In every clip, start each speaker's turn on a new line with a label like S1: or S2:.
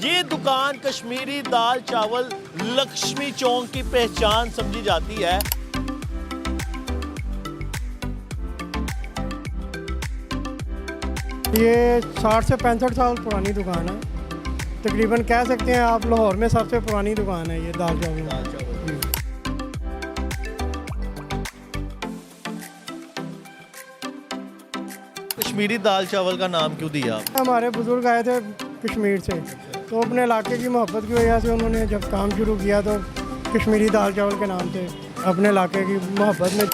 S1: ये दुकान कश्मीरी दाल चावल लक्ष्मी चौक की पहचान समझी जाती है।
S2: ये 60 से 65 साल पुरानी दुकान है। तकरीबन कह सकते हैं आप लाहौर में सबसे पुरानी दुकान है ये दाल चावल।
S1: कश्मीरी दाल चावल का नाम क्यों दिया?
S2: हमारे बुजुर्ग आए थे कश्मीर से, तो अपने इलाके की मोहब्बत की वजह से उन्होंने जब काम शुरू किया तो कश्मीरी दाल चावल के नाम से अपने इलाके की मोहब्बत में।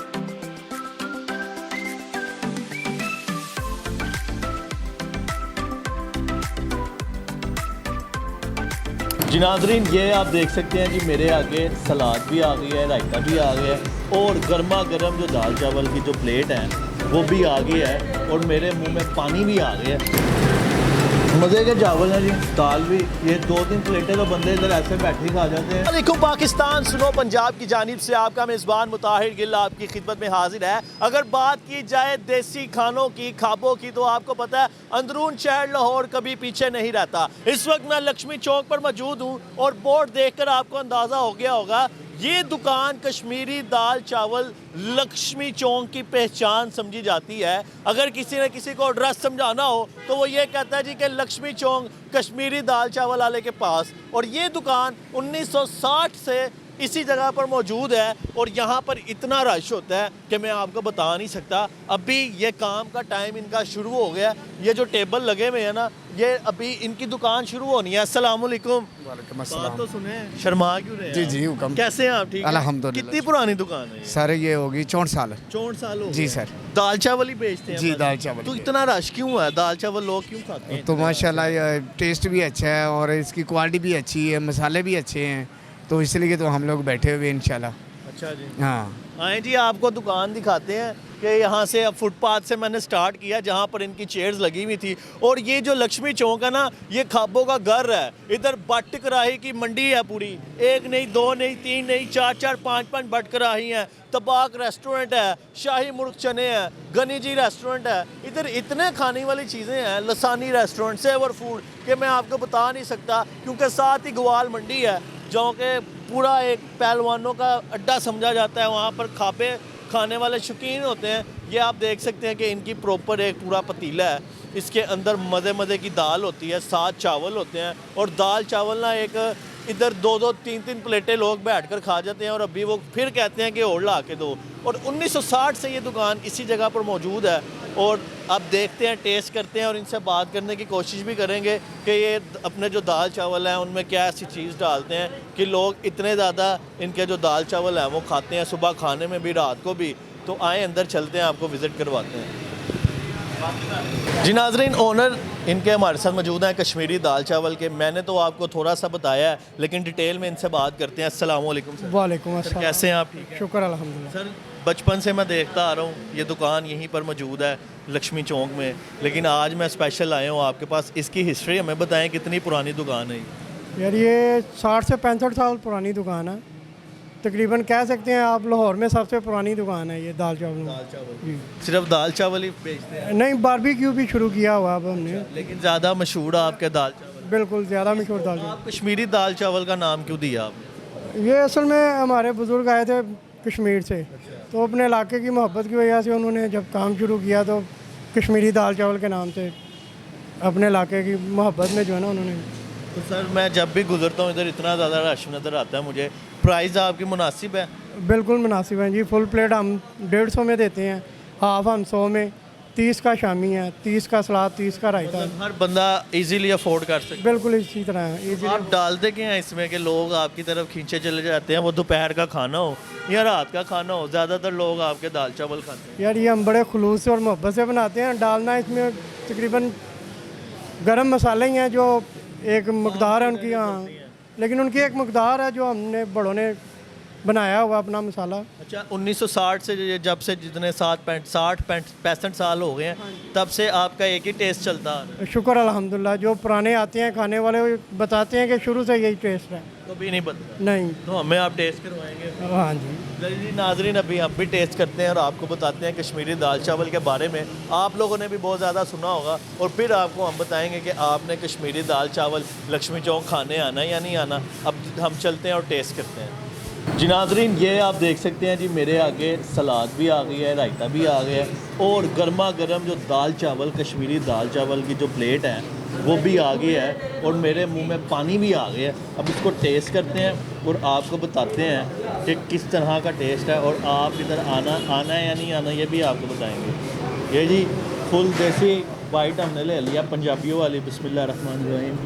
S1: जी नाज़रीन, ये आप देख सकते हैं जी मेरे आगे सलाद भी आ गई है, रायता भी आ गया है और गर्मा गर्म जो दाल चावल की जो प्लेट है वो भी आ गई है और मेरे मुंह में पानी भी आ गया है। मज़े के चावल हैं जी, दाल भी। ये 2-3 प्लेटें तो बंदे इधर ऐसे बैठे खा जाते हैं। अलैकुम पाकिस्तान, सुनो पंजाब की जानिब से आपका मेज़बान मुताहिर गिल आपकी खिदमत में हाजिर है। अगर बात की जाए देसी खानों की, खाबों की, तो आपको पता है अंदरून शहर लाहौर कभी पीछे नहीं रहता। इस वक्त मैं लक्ष्मी चौक पर मौजूद हूँ और बोर्ड देखकर आपको अंदाज़ा हो गया होगा, ये दुकान कश्मीरी दाल चावल लक्ष्मी चौक की पहचान समझी जाती है। अगर किसी ने किसी को एड्रेस समझाना हो तो वो ये कहता है जी कि लक्ष्मी चौक कश्मीरी दाल चावल वाले के पास। और ये दुकान 1960 से इसी जगह पर मौजूद है और यहाँ पर इतना रश होता है कि मैं आपको बता नहीं सकता। अभी ये काम का टाइम इनका शुरू हो गया। ये जो टेबल लगे हुए हैं ना, ये अभी इनकी दुकान शुरू होनी है। अस्सलाम वालेकुम।
S3: वालेकुम अस्सलाम।
S1: बात तो सुने, शर्मा क्यों रहे हैं?
S3: जी जी हुक्म।
S1: कैसे हैं आप? ठीक है
S3: अल्हम्दुलिल्लाह।
S1: कितनी पुरानी दुकान है?
S3: सर ये होगी 64 साल।
S1: 64 साल हो
S3: जी
S1: गए।
S3: सर।
S1: दाल चावल ही बेचते हैं?
S3: जी
S1: बस?
S3: दाल चावल
S1: तो
S3: ही।
S1: इतना रश क्यों है? दाल चावल लोग क्यों खाते हैं?
S3: तो माशाल्लाह ये टेस्ट भी अच्छा है और इसकी क्वालिटी भी अच्छी है, मसाले भी अच्छे हैं, तो इसलिए तो हम लोग बैठे हुए इंशाल्लाह।
S1: अच्छा जी।
S3: हाँ
S1: आए जी, आपको दुकान दिखाते हैं कि यहाँ से अब फुटपाथ से मैंने स्टार्ट किया जहाँ पर इनकी चेयर्स लगी हुई थी। और ये जो लक्ष्मी चौक है ना, ये खाबों का घर है। इधर बट कराही की मंडी है पूरी, 1 नहीं 2 नहीं 3 नहीं 4-4 5-5 बट कराही हैं। तबाक रेस्टोरेंट है, शाही मुर्ग चने हैं, गनी जी रेस्टोरेंट है। इधर इतने खाने वाली चीज़ें हैं, लसानी रेस्टोरेंट, सेवर फूड, कि मैं आपको बता नहीं सकता। क्योंकि साथ ही ग्वाल मंडी है जो कि पूरा एक पहलवानों का अड्डा समझा जाता है। वहाँ पर खापे खाने वाले शौकीन होते हैं। ये आप देख सकते हैं कि इनकी प्रॉपर एक पूरा पतीला है, इसके अंदर मज़े मज़े की दाल होती है, 7 चावल होते हैं। और दाल चावल ना एक इधर 2-2 3-3 प्लेटें लोग बैठकर खा जाते हैं और अभी वो फिर कहते हैं कि और ला के दो। और 1960 से ये दुकान इसी जगह पर मौजूद है। और अब देखते हैं, टेस्ट करते हैं और इनसे बात करने की कोशिश भी करेंगे कि ये अपने जो दाल चावल हैं उनमें क्या ऐसी चीज़ डालते हैं कि लोग इतने ज़्यादा इनके जो दाल चावल हैं वो खाते हैं, सुबह खाने में भी, रात को भी। तो आए अंदर चलते हैं, आपको विज़िट करवाते हैं। जी नाज़रीन, ओनर इनके हमारे साथ मौजूद हैं कश्मीरी दाल चावल के। मैंने तो आपको थोड़ा सा बताया है, लेकिन डिटेल में इनसे बात करते हैं। अस्सलाम वालेकुम सर।
S2: वालेकुम
S1: सर,
S2: अस्सलाम।
S1: कैसे हैं आप? ठीक है
S2: शुक्र अल्हम्दुलिल्लाह।
S1: सर। बचपन से मैं देखता आ रहा हूँ ये दुकान यहीं पर मौजूद है लक्ष्मी चौक में, लेकिन आज मैं स्पेशल आया हूँ आपके पास। इसकी हिस्ट्री हमें बताएं, कितनी पुरानी दुकान है ये?
S2: यार ये 60 से 65 साल पुरानी दुकान है। तकरीबन कह सकते हैं आप लाहौर में सबसे पुरानी दुकान है ये दाल चावल।
S1: दाल चावल
S2: जी।
S1: सिर्फ दाल चावल ही बेचते हैं?
S2: नहीं, बारबेक्यू भी शुरू किया हुआ अब हमने।
S1: लेकिन ज़्यादा मशहूर आपके दाल चावल?
S2: बिल्कुल ज़्यादा मशहूर दाल चावल।
S1: आप कश्मीरी दाल चावल का नाम क्यों दिया आपने?
S2: ये असल में हमारे बुजुर्ग आए थे कश्मीर से, तो अपने इलाके की मोहब्बत की वजह से उन्होंने जब काम शुरू किया तो कश्मीरी दाल चावल के नाम से अपने इलाके की मोहब्बत में जो है ना उन्होंने।
S1: तो सर, मैं जब भी गुजरता हूँ इधर इतना ज़्यादा रश नज़र आता है मुझे। प्राइस आपकी मुनासिब है?
S2: बिल्कुल मुनासिब है जी। फुल प्लेट हम 150 में देते हैं, हाफ हम 100 में, 30 का शामी है, 30 का सलाद, 30 का रायता है।
S1: मतलब हर बंदा इजीली अफोर्ड कर सकता
S2: बिल्कुल इसी तरह है।
S1: है। आप डालते क्या हैं इसमें कि लोग आपकी तरफ खींचे चले जाते हैं? वो दोपहर का खाना हो या रात का खाना हो, ज़्यादातर लोग आपके दाल चावल खाते हैं।
S2: यार ये हम बड़े खुलूस से और मोहब्बत से बनाते हैं। डालना इसमें तकरीबन गरम मसाले ही हैं जो एक मकदार है उनकी। हाँ, लेकिन उनकी एक मकदार है जो हमने बड़ों ने बनाया हुआ अपना मसाला।
S1: अच्छा, 1960 से जब से जितने 65 साल हो गए हैं, तब से आपका एक ही टेस्ट चलता आ रहा है?
S2: शुक्र अल्हम्दुलिल्लाह। जो पुराने आते हैं खाने वाले वो बताते हैं कि शुरू से यही टेस्ट है।
S1: कभी नहीं बदला?
S2: नहीं।
S1: तो हमें आप टेस्ट करवाएंगे?
S2: हाँ जी।
S1: जी नाजरीन, अभी हम भी टेस्ट करते हैं और आपको बताते हैं कश्मीरी दाल चावल के बारे में। आप लोगों ने भी बहुत ज़्यादा सुना होगा और फिर आपको हम बताएंगे कि आपने कश्मीरी दाल चावल लक्ष्मी चौक खाने आना है या नहीं आना। अब हम चलते हैं और टेस्ट करते हैं। जी नाजरीन, ये आप देख सकते हैं जी, मेरे आगे सलाद भी आ गई है, रायता भी आ गया है और गर्मा गर्म जो दाल चावल, कश्मीरी दाल चावल की जो प्लेट है वो भी आ गई है और मेरे मुंह में पानी भी आ गया है। अब इसको टेस्ट करते हैं और आपको बताते हैं कि किस तरह का टेस्ट है और आप इधर आना है या नहीं आना, ये भी आपको बताएंगे। ये जी फुल देसी वाइट हमने ले लिया, पंजाबियों वाली। बिस्मिल्लाह रहमान रहीम।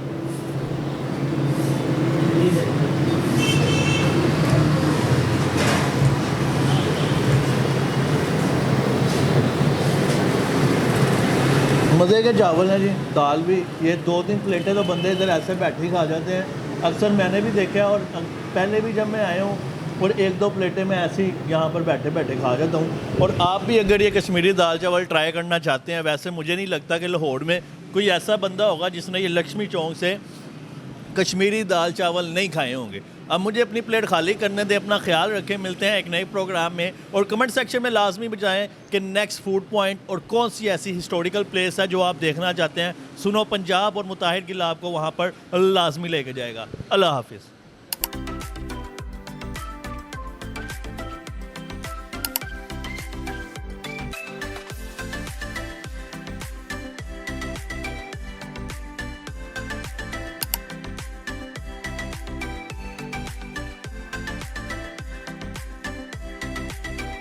S1: मज़े के चावल हैं जी, दाल भी। ये 2-3 प्लेटें तो बंदे इधर ऐसे बैठे ही खा जाते हैं। अक्सर मैंने भी देखा है और पहले भी जब मैं आया हूँ और 1-2 प्लेटें मैं ऐसे ही यहाँ पर बैठे बैठे खा जाता हूँ। और आप भी अगर ये कश्मीरी दाल चावल ट्राई करना चाहते हैं, वैसे मुझे नहीं लगता कि लाहौर में कोई ऐसा बंदा होगा जिसने ये लक्ष्मी चौक से कश्मीरी दाल चावल नहीं खाए होंगे। अब मुझे अपनी प्लेट खाली करने दें, अपना ख्याल रखें। मिलते हैं एक नए प्रोग्राम में और कमेंट सेक्शन में लाजमी बताएं कि नेक्स्ट फूड पॉइंट और कौन सी ऐसी हिस्टोरिकल प्लेस है जो आप देखना चाहते हैं। सुनो पंजाब और मुताहिर गिल आपको वहाँ पर लाजमी लेके जाएगा। अल्लाह हाफिज़।